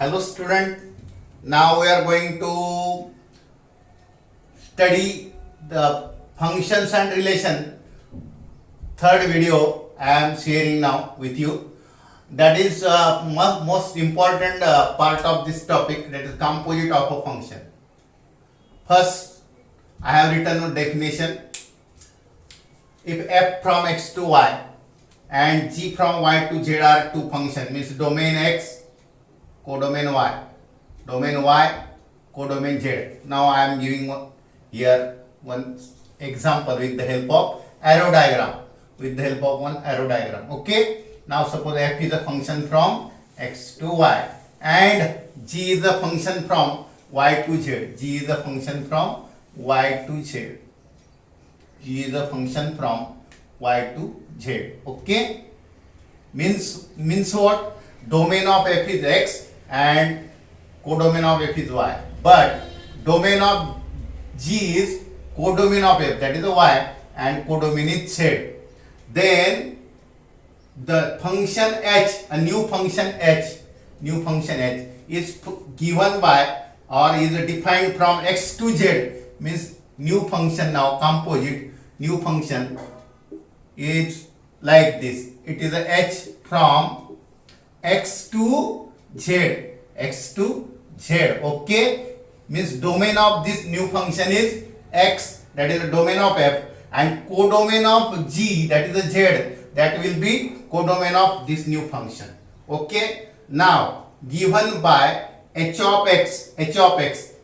Hello student, now we are going to study the functions and relation. Third video I am sharing now with you. That is most important part of this topic, that is composite of a function. First, I have written a definition. If f from x to y and g from y to z are two functions, means domain x, codomain y, domain y, codomain z. Now I am giving here one example with the help of arrow diagram. Okay. Now suppose f is a function from x to y and g is a function from y to z. G is a function from y to z. G is a function from y to z. Okay. Means what? Domain of f is x and codomain of f is y, but domain of g is codomain of f, that is y, and codomain is z. Then the function h, a new function h is given by or is defined from x to z, means new function. Now composite new function is like this. It is a h from x to z, okay. Means domain of this new function is x, that is the domain of f, and codomain of g, that is the z, that will be codomain of this new function. Okay. Now given by h of x.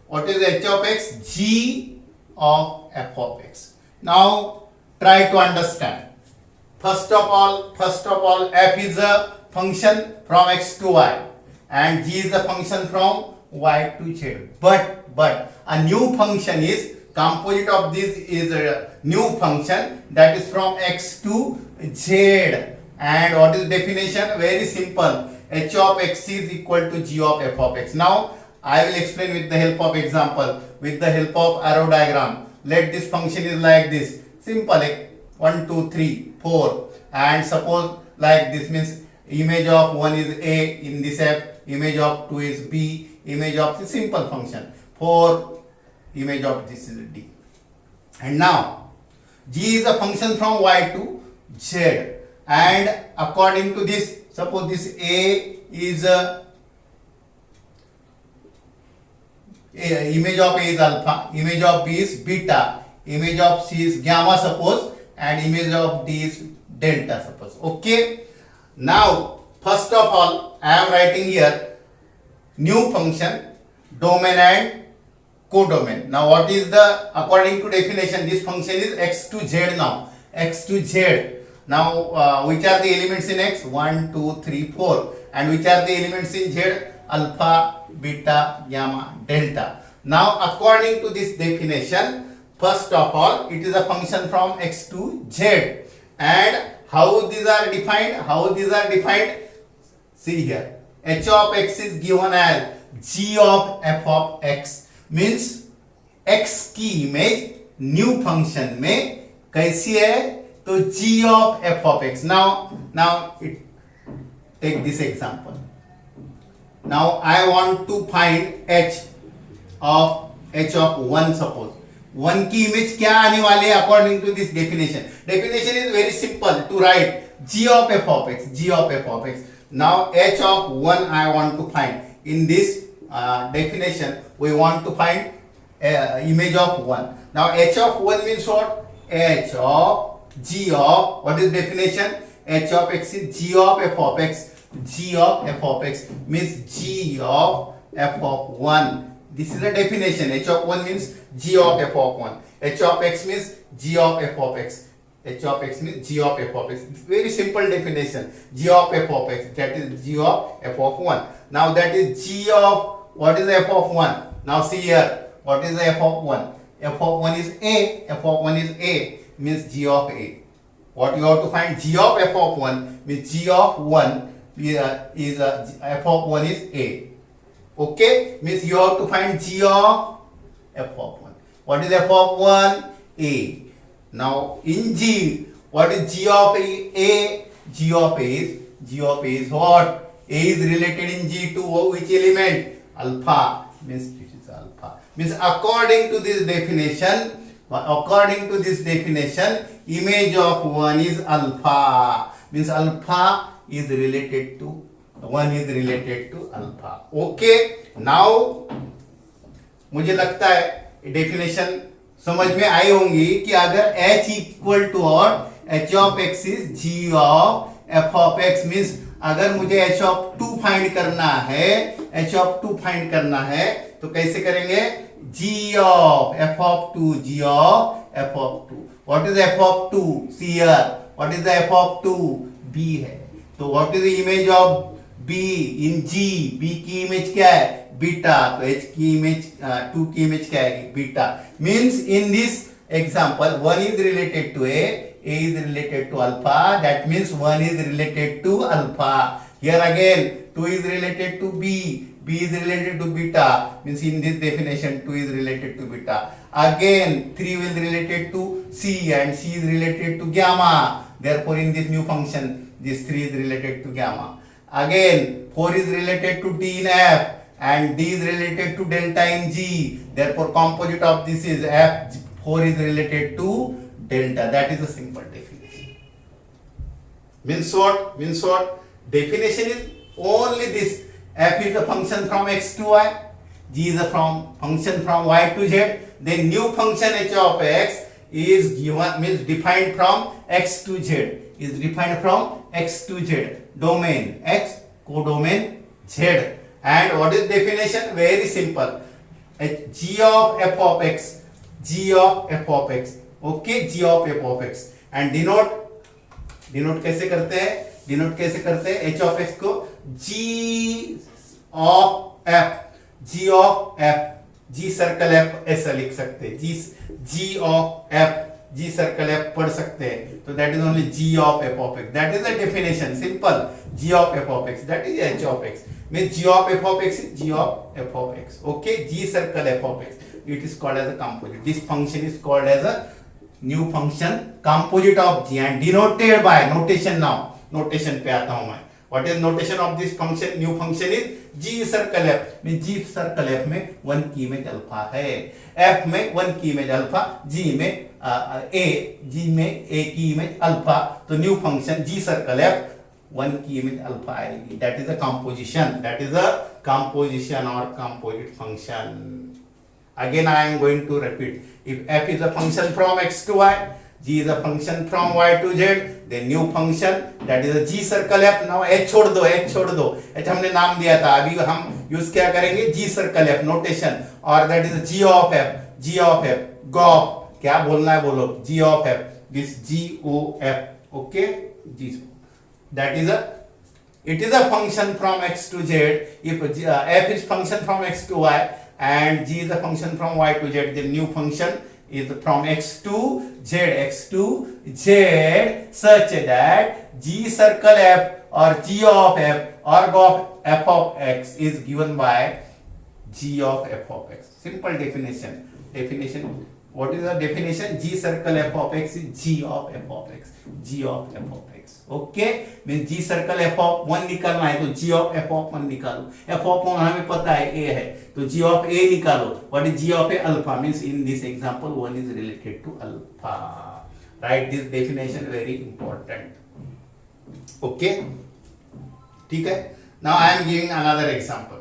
What is h of x? G of f of x. Now try to understand. First of all, f is a function from x to y and g is a function from y to z. But a new function is composite of this is a new function that is from x to z. And what is definition? Very simple. H of x is equal to g of f of x. Now I will explain with the help of example, with the help of arrow diagram. Let this function is like this. Simple, like 1, 2, 3, 4. And suppose like this, means image of 1 is a in this f, image of 2 is b, image of the simple function 4, image of this is d. And now g is a function from y to z, and according to this, suppose this a is image of a is alpha, image of b is beta, image of c is gamma suppose, and image of d is delta suppose. Okay. Now first of all I am writing here new function, domain and codomain. Now what is the, according to definition, this function is x to z. Now x to z. Now which are the elements in x? 1, 2, 3, 4. And which are the elements in z? Alpha, beta, gamma, delta. Now according to this definition, first of all it is a function from x to z. And how these are defined? See here. H of x is given as g of f of x, means x की image new function में कैसी है? तो g of f of x. Now take this example. Now I want to find h of 1. Suppose 1 की image क्या आने वाली है according to this definition? Definition is very simple to write g of f of x. Now h of 1 I want to find. In this definition we want to find image of 1. Now h of 1 means what? H of g of, what is definition? H of x is g of f of x. G of f of x means g of f of 1. This is the definition. H of 1 means g of f of 1. H of x means g of f of x. H of x means g of f of x. Very simple definition. G of f of x, that is g of f of 1. Now that is g of, what is f of 1? Now see here, what is f of 1? F of 1 is a. F of 1 is a, means g of a. What you have to find? G of f of 1 means g of 1 is f of 1 is a. Okay, means you have to find g of f of 1. What is f of 1? A. Now in g, what is g of a? G of a is what? A is related in G to which element? Alpha. Means this is alpha. Means according to this definition, image of 1 is alpha. Means alpha is related to 1 is related to alpha. Okay. Now मुझे लगता है definition समझ में आई होंगी कि अगर h equal to और h of x is g of f of x means अगर मुझे h ऑफ 2 फाइंड करना है तो कैसे करेंगे? g of f of 2 g of f of 2. What is f of 2? See here. What is f of 2? b है. तो what is the image of b in g? b की image क्या है? बीटा. तो h की image 2 की image क्या है? Beta. Means in this example 1 is related to a is related to alpha. That means 1 is related to alpha. Here again 2 is related to b is related to beta. Means in this definition 2 is related to beta. Again 3 will be related to c and c is related to gamma. Therefore in this new function this 3 is related to gamma. Again 4 is related to d in f and d is related to delta in g. Therefore composite of this is f. 4 is related to delta. That is a simple definition. Means what? Definition is only this. F is a function from x to y. G is a function from y to z. Then new function h of x is given, means defined from x to z. Is defined from x to z. Domain x, codomain z. And what is definition? Very simple. G of f of x. G of f of x. Okay, g of f of x. And denote कैसे करते हैं? h of x को g of f. g of f. g circle f ऐसा लिख सकते हैं. g of f. g circle f पढ़ सकते हैं. तो that is only g of f of x. That is the definition. Simple. g of f of x. That is h of x. Means g of f of x is g of f of x. Okay, g circle f of x. It is called as a composite. This function is called as a new function composite of g and denoted by notation. Now notation पे आता हूँ मैं. What is notation of this function? New function is g circle f. Means g circle f में 1 की image alpha है. f में 1 की image alpha. g में a की इमेज अल्फा. तो new function g circle f 1 की इमेज अल्फा आएगी. That is a composition. That is a composition or composite function. Again I am going to repeat. If f is a function from x to y, g is a function from y to z, then new function that is a g circle f. Now h छोड़ दो. h हमने नाम दिया था. अभी हम use क्या करेंगे? g circle f notation और that is a g of f. Gof. क्या बोलना है बोलो? g of f. This g o f. Okay, g. That is it is a function from x to z. If f is function from x to y and g is a function from y to z, the new function is from x to z such that g circle f or g of f or gof f of x is given by g of f of x. Simple definition. What is the definition? G circle f of x is g of f of x. Okay, means g circle f of 1 निकालना है तो g of f of 1 निकालो. f of 1 हमें पता है a है तो g of a निकालो. What is g of a? Alpha. Means in this example 1 is related to alpha. Write this definition, very important. Okay, ठीक है. Now I am giving another example.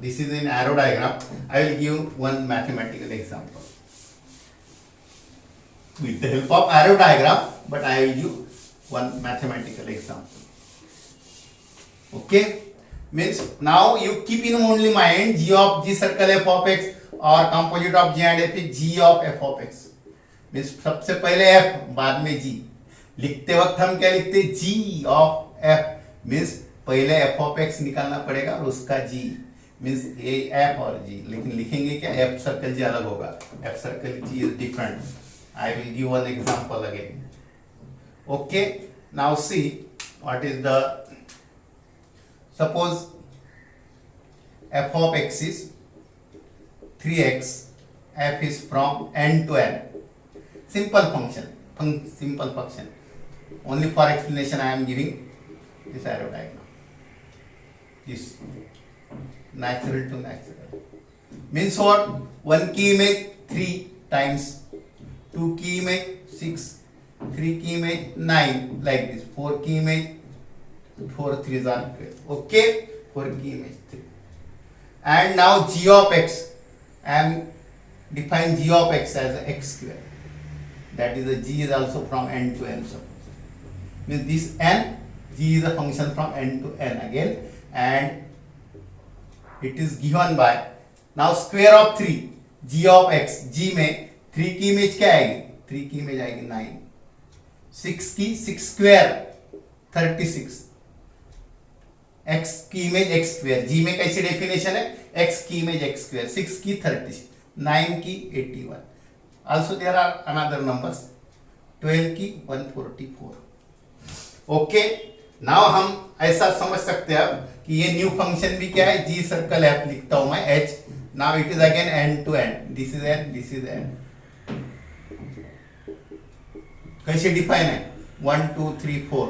This is in arrow diagram. I will give one mathematical example with the help of arrow diagram, but I will give one mathematical example. Okay, means now you keep in only mind g of g circle f of x or composite of g and f is g of f of x. Means सबसे पहले f बाद में g. लिखते वक्त हम क्या लिखते? g of f. means पहले f of x निकालना पड़ेगा और उसका g. means a f और g. लेकिन लिखेंगे क्या? f circle g अलग होगा. f circle g is different. I will give one example again. Okay, now see what is the, suppose f of x is 3x, f is from n to n. Simple function. Only for explanation I am giving. this arrow diagram. This natural to natural means what? One key image 3 times, two key image 6, three key image 9, like this. Four key image 4 3s are 12. Okay, four key image 3. And now g of x, I am define g of x as x square. That is, the g is also from n to n. Suppose means this n, g is a function from n to n again, and it is given by now square of 3 g of x. g में 3 की image क्या आएगी? 3 की image आएगी 9, 6 की 6 square 36, x की image x square. g में कैसी डेफिनेशन है? x की इमेज x स्क्वायर, 6 की 36, 9 की 81. Also there are another numbers, 12 की 144. ओके, नाउ हम ऐसा समझ सकते हैं अब कि ये न्यू फंक्शन भी क्या है? g सर्कल f लिखता हूं मैं h. Now it is again n to n. This is n, this is n. कैसे डिफाइन है? 1 2 3 4.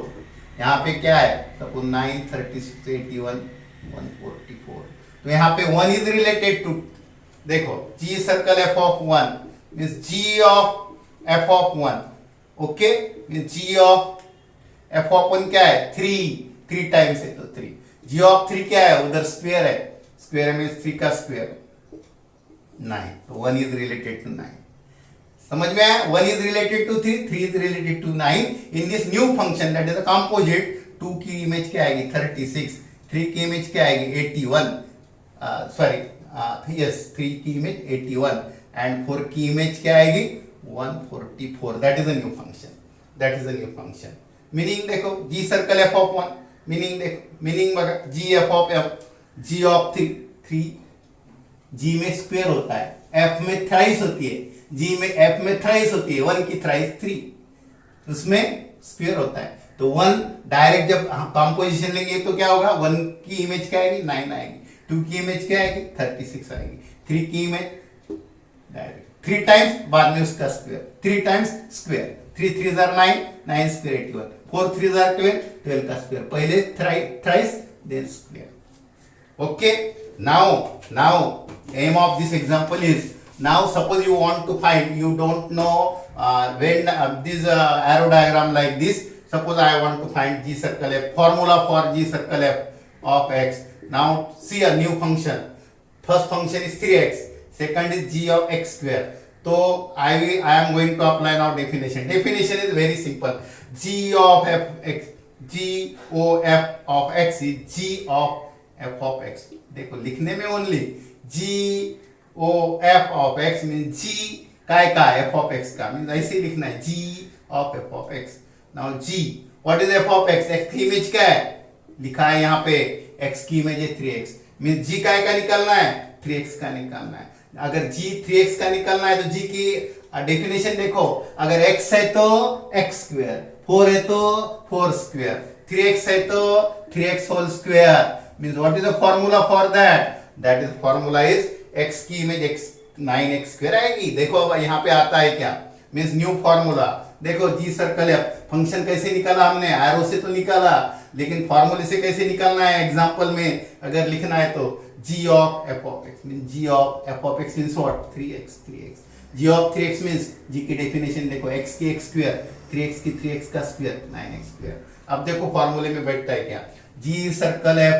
यहाँ पे क्या है? सपोज 9 36 81 144. तो यहाँ पे 1 इज रिलेटेड टू, देखो g circle f of 1 means g of f of 1. Okay, means g of f of 1 क्या है? 3 टाइम्स है तो 3. g ऑफ 3 क्या है? उधर स्क्वायर है, स्क्वायर मींस 3 का स्क्वायर 9. तो 1 इज रिलेटेड टू 9. समझ में आया? 1 is related to 3, 3 is related to 9. In this new function that is a composite, 2 की इमेज क्या आएगी? 36, 3 की इमेज क्या आएगी? 81. सॉरी, यस, 3 की इमेज 81 एंड 4 की इमेज क्या आएगी? 144. That is a new function. That is a new function. Meaning देखो, g circle f of 1, meaning देखो, मीनिंग बघा, g f of f, g of 3 g में स्क्वायर होता है, f में थ्राइस होती है, g में f में थ्राइस होती है, 1 की थ्राइस 3, उसमें स्क्वायर होता है. तो 1 डायरेक्ट जब कंपोजिशन लेंगे तो क्या होगा? 1 की इमेज क्या आएगी? 9 आएगी. 2 की इमेज क्या आएगी? 36 आएगी. 3 की इमेज डायरेक्ट 3 टाइम्स, बाद में उसका square, 3 times square, 3 3s are 9, 9 square 81, 4 3s are 12, 12 का स्क्वायर. पहले thrice then square. Okay, now aim of this example is, now suppose you want to find, you don't know when this arrow diagram like this. Suppose I want to find g circle f, formula for g circle f of x. Now see a new function. First function is 3x, second is g of x square. So I am going to apply now definition. Definition is very simple. G of f(x), g o f of x is g of f of x. देखो लिखने में only g o f of x means g काय का f of x का, means ऐसे ही लिखना है g of f of x. Now g, what is f of x? x की इमेज क्या है? लिखा है यहाँ पे x की इमेज है 3x, means g काय का निकालना है? 3x का निकालना है. अगर g 3x का निकालना है तो g की डेफिनेशन देखो, अगर x है तो x स्क्वायर, 4 है तो 4 स्क्वायर, 3x है तो 3x whole square. Means what is the formula for that? That is formula is x की इमेज x 9x स्क्वायर आएगी. देखो अब यहाँ पे आता है क्या? Means new formula. देखो g सर्कल है, फंक्शन कैसे निकाला हमने? एरो से तो निकाला, लेकिन फार्मूले से कैसे निकालना है? एग्जांपल में अगर लिखना है तो g of f of x means g of f of x means what? 3x. g of 3x means g की डेफिनेशन देखो, x की x स्क्वायर, 3x की 3x का स्क्वायर 9x स्क्वायर. अब देखो फार्मूले में बैठता है क्या? g circle f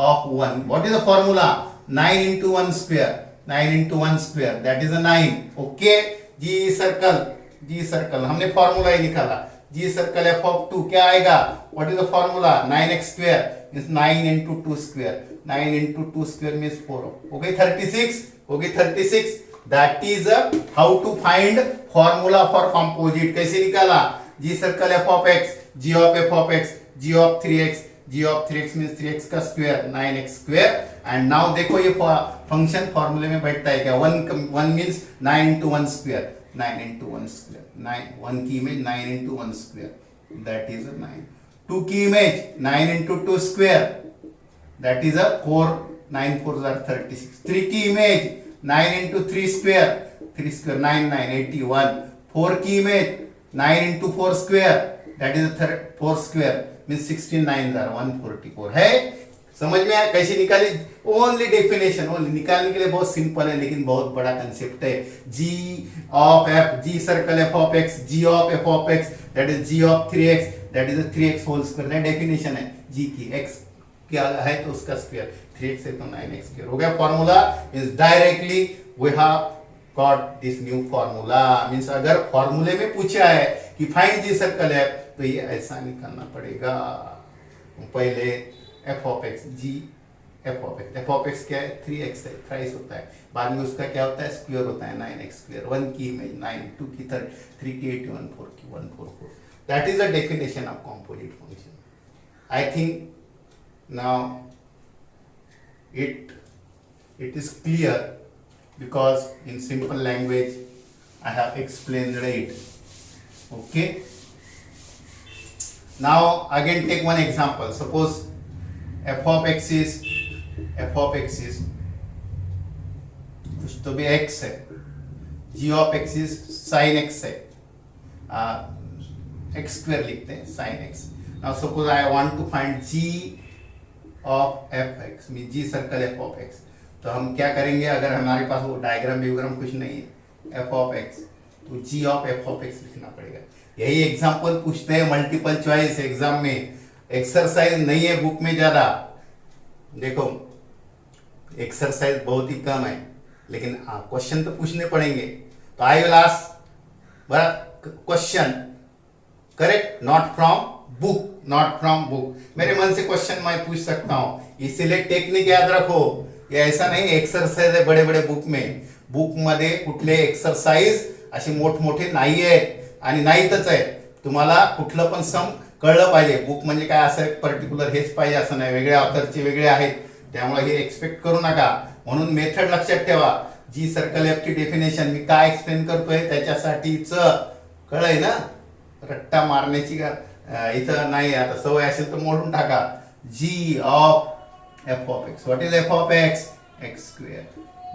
of 1, what is the formula? 9 into 1 square, 9 into 1 square, that is a 9. Okay, g circle हमने फार्मूला ही निकाला. g सर्कल f of 2 क्या आएगा? what is the formula? 9x square means 9 into 2 square, 9 into 2 square means 4. हो गई 36. That is how to find formula for composite. कैसे निकाला? g circle f of x, g of f of x, g of 3x, g of 3x means 3x का square 9x square. And now देखो ये function फॉर्मूले में बैठता है क्या? 1 means 9 into 1 square, 9 into 1 square, 1 की image 9 into 1 square, that is a 9. 2 की image 9 into 2 square, that is a 4, 9 4s are 36. 3 की इमेज 9 into 3 square, 3 square 9 9 81. 4 की image 9 into 4 square, that is 4 square means 16 9 144 है। समझ में आया कैसे निकाली? ओनली डेफिनेशन, ओनली निकालने के लिए बहुत सिंपल है लेकिन बहुत बड़ा कंसेप्ट है। जी of F, g circle f of x, ji of f of x that is g of 3x that is 3x whole square, definition है जी की। x क्या है तो उसका स्क्वायर, 3x है तो 9x स्क्वायर हो गया। Formula is directly we have got this new formula. Means अगर फॉर्मूले में पूछा है कि फाइंड जी सर्कल है तो ये ऐसा निकालना पड़ेगा। पहले f of x, g f of x क्या है 3x है, थ्राइस होता है, बाद में उसका क्या होता है स्क्वायर होता है 9x स्क्वायर। 1 की इमेज 9, 2 की 3 की 81, 4 की 144। That is the definition of composite function. I think now it is clear because in simple language I have explained it. Okay, now again take one example. Suppose f of x is कुछ तो भी x है, g of x is sin x है, x square लिखते हैं sin x. Now suppose I want to find g of f(x) mean g circle f of x, तो हम क्या करेंगे? अगर हमारे पास वो डायग्राम व्यूग्राम कुछ नहीं है f of x, तो g of f of x लिखना पड़ेगा। यही एग्जांपल पूछते हैं मल्टीपल चॉइस एग्जाम में, एक्सरसाइज नहीं है बुक में ज्यादा। देखो एक्सरसाइज बहुत ही कम है लेकिन क्वेश्चन तो पूछने पड़ेंगे। तो I will ask question correct, not from book. मेरे मन से क्वेश्चन मैं पूछ सकता हूँ, इसलिए टेक्निक याद रखो। ये ऐसा नहीं एक्सरसाइज है बड़े बड़े बुक मध्ये कुठले एक्सरसाइज असे मोठमोठे नाही आहेत आणि नाहीतच आहे। तुम्हाला कुठलं पण सम कळलं पाहिजे। बुक म्हणजे काय असं पर्टिक्युलर हेच पाहिजे असं नाही, वेगळ्या ऑथरचे वेगळे आहेत, त्यामुळे हे एक्सपेक्ट करू नका। म्हणून मेथड लक्षात ठेवा। जी सर्कल एफ ची डेफिनेशन मी काय एक्सप्लेन करतोय त्याच्यासाठीच कळलंय ना, रट्टा मारण्याची का इथं नाही। आता सवय असेल तर मोडून टाका। G of f of x, what is f of x? X square.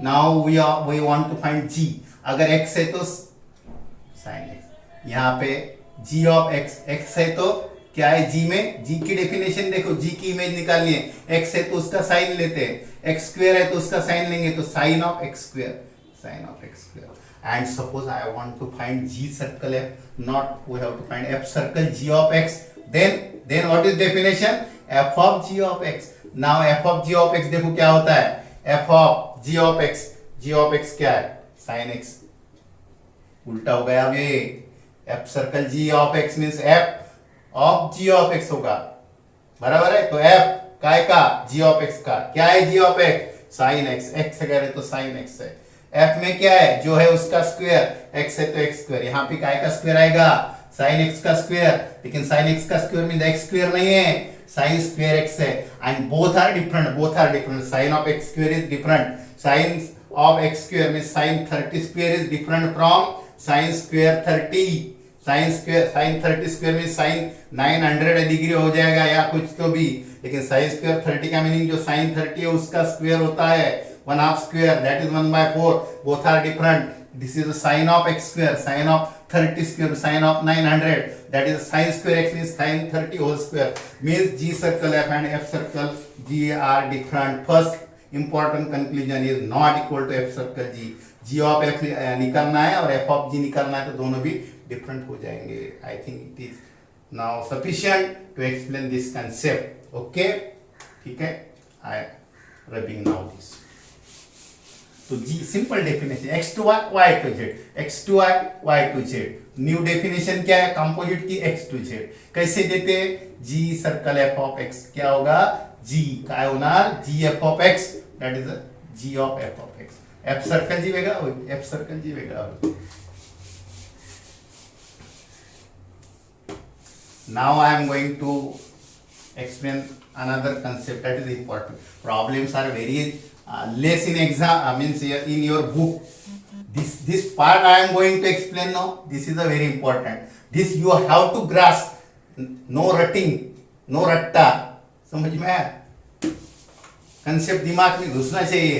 Now we want to find g. अगर एक्स है तो साइन एक्स, यहाँ पे जी ऑफ एक्स है तो क्या है जी में, जी की डेफिनेशन देखो, जी की इमेज निकालनी है। एक्स है तो उसका साइन लेते हैं, एक्स स्क्वायर है तो उसका साइन लेंगे, तो sine of x square, sine of x square. And suppose I want to find G circle F, not we have to find F circle G of X. Then what is definition? F of G of X. Now F of G of X देखो क्या होता है? F of G of X, G of X क्या है? Sin X। उल्टा हो गया अब ये। F circle G of X means F of G of X होगा, बराबर है? तो F काय का? G of X का। क्या है G of X? Sin X। X अगर है तो Sin X है। f में क्या है? जो है उसका स्क्वायर, x है तो x स्क्वायर। यहाँ पे काय का स्क्वायर आएगा? sin x का स्क्वायर, लेकिन sin x का स्क्वायर मीन x स्क्वायर नहीं है, sin स्क्वायर x है। And both are different. sin of x square is different, sin of x square mean sin 30 square is different from sin square 30। sin 30 square में sin 900 degree हो जाएगा या कुछ तो भी, लेकिन sin स्क्वायर 30 का मीनिंग जो sin 30 है उसका स्क्वायर होता है 1/2 square, that is 1/4. Both are different. This is the sin of x square, sin of 30 square, sin of 900. That is sin square x means sin 30 whole square. Means G circle F and F circle G are different. First important conclusion is not equal to F circle G. G of F निकालना है और F of G निकालना है, तो दोनों भी different हो जाएंगे। I think it is now sufficient to explain this concept. Okay, ठीक है? I rubbing now this. तो g simple definition x to y to z, x to y to z। New definition क्या है composite की? x to z। कैसे देते? g circle f of x क्या होगा? g काय होणार? g f of x that is g of f of x। f circle g वेगळा होईल, f सर्कल g वेगळा होईल। Now I am going to explain another concept that is important. Problems are very less in exam, means in your book. This part I am going to explain now. This is a very important. This you have to grasp. No rutting, no रट्टा। समझ में आया? Concept दिमाग में घुसना चाहिए।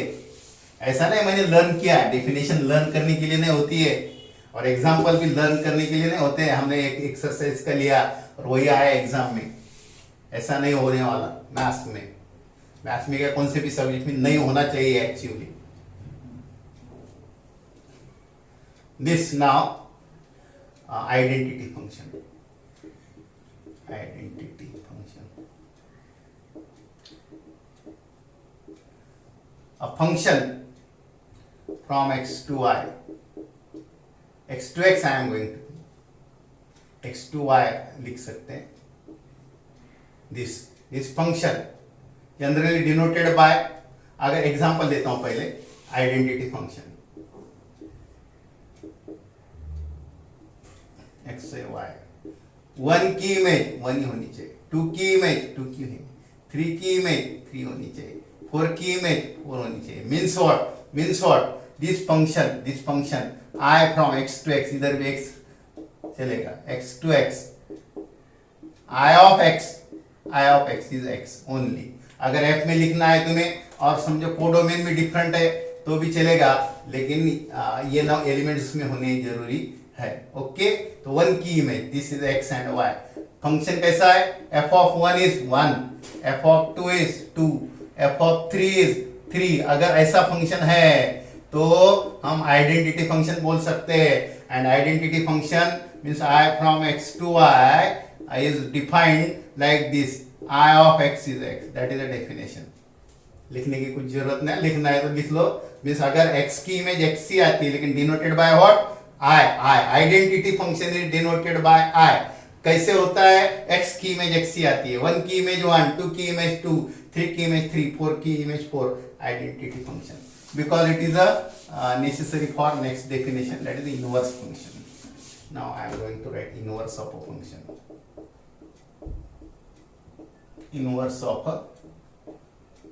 ऐसा नहीं मैंने लर्न किया, डेफिनेशन लर्न करने के लिए नहीं होती है। और एग्जाम्पल भी लर्न करने के लिए नहीं होते हैं, हमने एक एक्सरसाइज का लिया और वही आया एग्जाम में, ऐसा नहीं होने वाला। मैथ्स में क्या कौन से भी सब्जेक्ट में नहीं होना चाहिए actually. This now identity function, a function from x to y, x to x I am going to x to y लिख सकते हैं। this function generally denoted by, अगर एग्जांपल देता हूं पहले, आइडेंटिटी फंक्शन एक्स से वाई, 1 की image 1 ही होनी चाहिए, 2 की इमेज 2 की होनी, 3 की इमेज 3 होनी चाहिए, 4 की इमेज 4 होनी चाहिए। Means what this function I from x to x, इधर भी x चलेगा, x to x, i of x is x only. अगर f में लिखना है तुम्हें और समझो कोडोमेन में डिफरेंट है तो भी चलेगा, लेकिन ये ना एलिमेंट्स इसमें होने जरूरी है। ओके, तो 1 की image, this is x and y। Function कैसा है? f of 1 is 1, f of 2 is 2, f of 3 is 3। अगर ऐसा फंक्शन है तो हम आइडेंटिटी फंक्शन बोल सकते हैं। And identity function means i from x to y is defined like this, i of x is x, that is a definition। लिखने की कुछ जरूरत नहीं, लिखना है तो लिख लो। मीन्स अगर x की इमेज x ही आती है लेकिन denoted by what? i। Identity function is denoted by i। कैसे होता है? x की इमेज x ही आती है, 1 की इमेज 1, 2 की इमेज 2, 3 की इमेज 3, 4 की image 4, identity function, because it is a necessary for next definition, that is the inverse function। Now I am going to write inverse of a function, inverse of a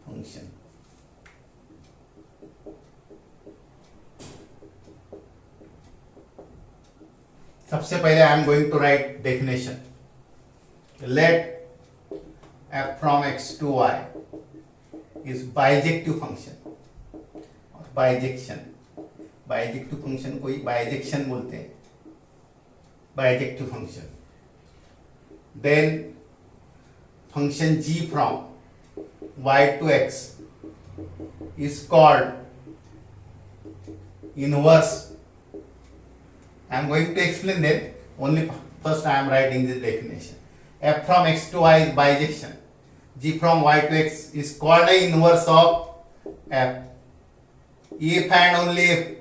function। सबसे पहले I am going to write definition। Let f from x to y is bijective function। Bijective function को ही bijection बोलते हैं, bijective function. Then function g from y to x is called inverse। I am going to explain that, only first I am writing this definition। f from x to y is bijection, g from y to x is called the inverse of f। if and only if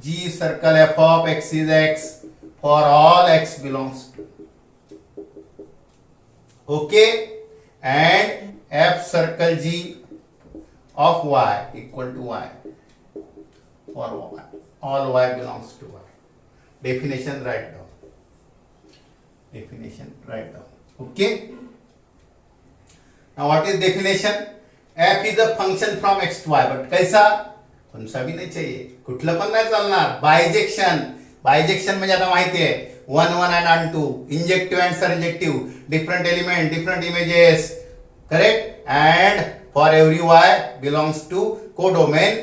g circle f of x is x for all x belongs to, okay, and f circle g of y equal to y for all y belongs to y। definition write down, okay। now what is definition? f is a function from x to y, but कैसा? कोणसा भी नाही चाहिए, कुठलं पण नाही चालणार। बायजेक्शन म्हणजे आता माहिती आहे, 1 1 and 2, injective and surjective, different element different images, correct. And for every y belongs to codomain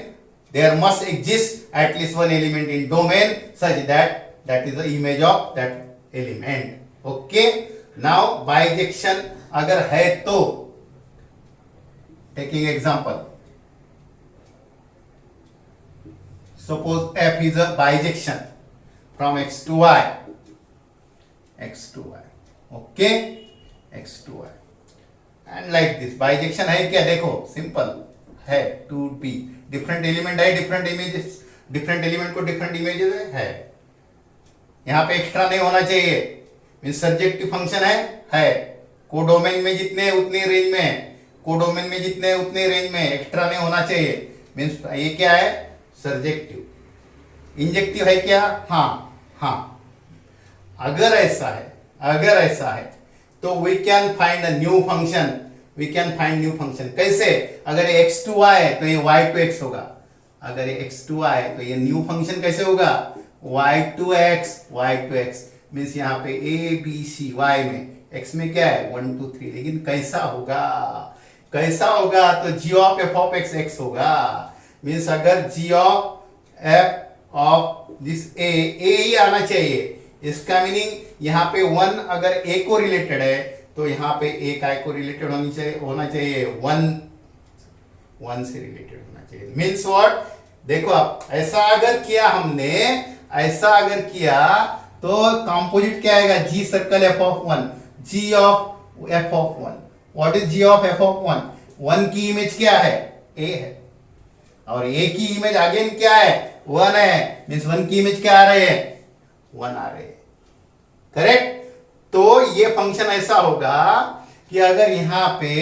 there must exist at least one element in domain such that is the image of that element। okay, now bijection अगर है तो, taking example, suppose f is a bijection from x to y, okay, x to y, and like this bijection है क्या? देखो simple है, 2b different element है, different images, different element को different images है। यहाँ पे एक्स्ट्रा नहीं होना चाहिए, मीन्स सर्जेक्टिव फंक्शन है, कोडोमेन में जितने उतने रेंज में, कोडोमेन में जितने उतने रेंज में, एक्स्ट्रा नहीं होना चाहिए। मीन्स ये क्या है? सर्जेक्टिव। इंजेक्टिव है क्या? हाँ। अगर ऐसा है तो we can find a new function. कैसे? अगर ये x to y है तो ये y to x होगा, अगर ये x to y है तो ये न्यू फंक्शन कैसे होगा? y to x मीन्स यहाँ पे a b c, y में, x में क्या है? 1 2 3, लेकिन कैसा होगा? तो g of f of x x होगा। मीन्स अगर g of f of this a ही आना चाहिए। इसका मीनिंग यहाँ पे 1 अगर ए को रिलेटेड है तो यहाँ पे ए काय को रिलेटेड होना चाहिए 1 से रिलेटेड होना चाहिए। मीन्स व्हाट, देखो आप ऐसा अगर किया हमने, ऐसा अगर किया तो कंपोजिट क्या आएगा, g circle f of 1, g of f of 1। What is g of f of 1? 1 की इमेज क्या है, ए है, और ए की इमेज अगेन क्या है, 1 है। मीन्स 1 की इमेज क्या आ रहे हैं, 1 आ रहे हैं, करेक्ट। तो ये फंक्शन ऐसा होगा कि अगर यहां पे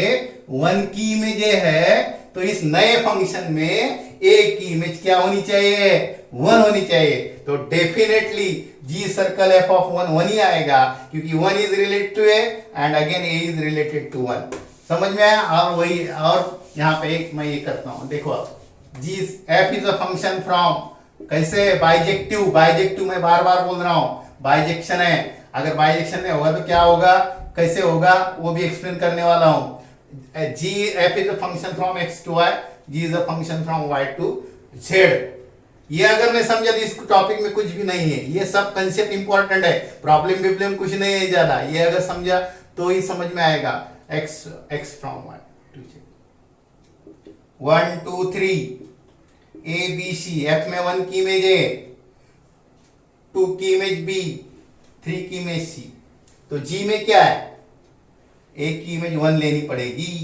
1 की इमेज ए है तो इस नए फंक्शन में ए की इमेज क्या होनी चाहिए, 1 होनी चाहिए। तो definitely g circle f of 1 1 ही आएगा, क्योंकि 1 is related to a and again a is related to 1। समझ में आया? और वही, और यहाँ पे एक मैं ये करता हूं, देखो आप, g f is a function from, कैसे, बाइजेक्टिव। बाइजेक्टिव मैं बार बार बोल रहा हूं, बाइजेक्शन है। अगर बाइजेक्शन नहीं होगा तो क्या होगा, कैसे होगा, वो भी एक्सप्लेन करने वाला हूं। G f is a function from x to y, g is a function from y to z. ये अगर मैं समझा तो इस टॉपिक में कुछ भी नहीं है, ये सब कंसेप्ट इंपॉर्टेंट है, प्रॉब्लम विब्लम कुछ नहीं है ज्यादा। ये अगर समझा तो ही समझ में आएगा। X from y to z, 1 2 3 a b c, f में 1 की इमेज ए, 2 की इमेज बी, 3 की इमेज सी। तो जी में क्या है, ए की इमेज 1 लेनी पड़ेगी,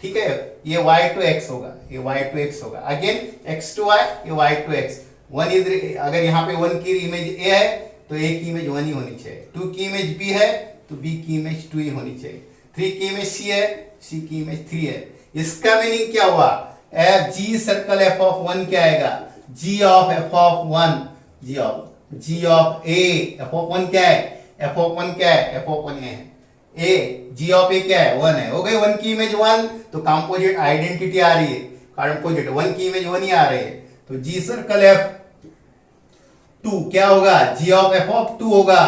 ठीक है। ये y टू x होगा, ये y टू x होगा, अगेन x टू y, ये y टू x। 1 इज, अगर यहाँ पे 1 की इमेज a है तो a की इमेज 1 ही होनी चाहिए, 2 की इमेज b है तो b की इमेज 2 ही होनी चाहिए, 3 की इमेज c है, c की इमेज 3 है। इसका मीनिंग क्या हुआ, f g circle f of 1 क्या आएगा, g of f of 1, g of a, f of 1 क्या है, एफ ऑफ 1 क्या है, एफ ऑफ 1 है, ए जी ऑफ ए क्या है, 1 है। हो गई 1 की इमेज 1, तो कंपोजिट आइडेंटिटी आ रही है, कंपोजिट 1 की इमेज 1 ही आ रही है। तो जी सर्कल एफ 2 क्या होगा, जी ऑफ एफ ऑफ 2 होगा।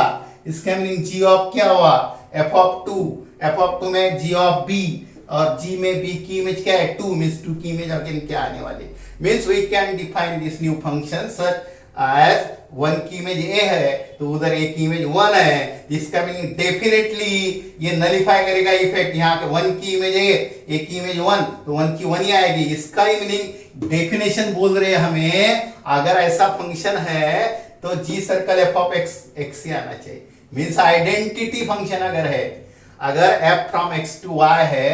इसका मीनिंग जी ऑफ क्या हुआ, एफ ऑफ 2, एफ ऑफ 2 में जी ऑफ बी, और जी में बी की इमेज क्या है, 2, मींस 2 की इमेज अगेन क्या आने वाली, means we can define this new function such as 1 की इमेज ए है तो उधर ए की इमेज 1 है। इसका मीनिंग डेफिनेटली ये नलिफाई करेगा इफेक्ट, यहाँ पे 1 की इमेज ए की इमेज 1, तो 1 की 1 ही आएगी। इसका ही मीनिंग डेफिनेशन बोल रहे हैं हमें, अगर ऐसा फंक्शन है तो g circle f of x ही आना चाहिए। मीन्स आइडेंटिटी फंक्शन अगर है, अगर f from x to y है,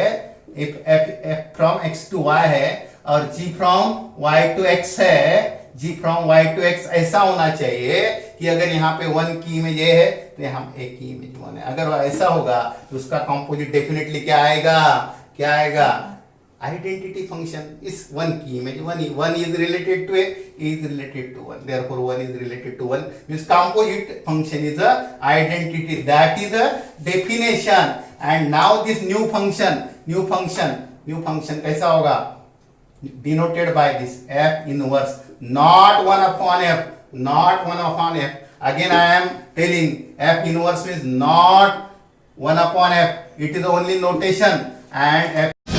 f from x to y है और g from y to x है, g from y to x ऐसा होना चाहिए कि अगर यहाँ पे 1 की इमेज ए है तो यहाँ ए की इमेज 1 है। अगर ऐसा होगा तो उसका कंपोजिट डेफिनेटली क्या आएगा, क्या आएगा, आइडेंटिटी फंक्शन। इस 1 की image 1 is related to a is related to 1, therefore 1 is related to 1 means composite function is a identity, that is a definition. And now this new function कैसा होगा, denoted by this f inverse, not 1 upon f, not 1 upon f. Again I am telling f inverse is not 1 upon f, it is only notation, and f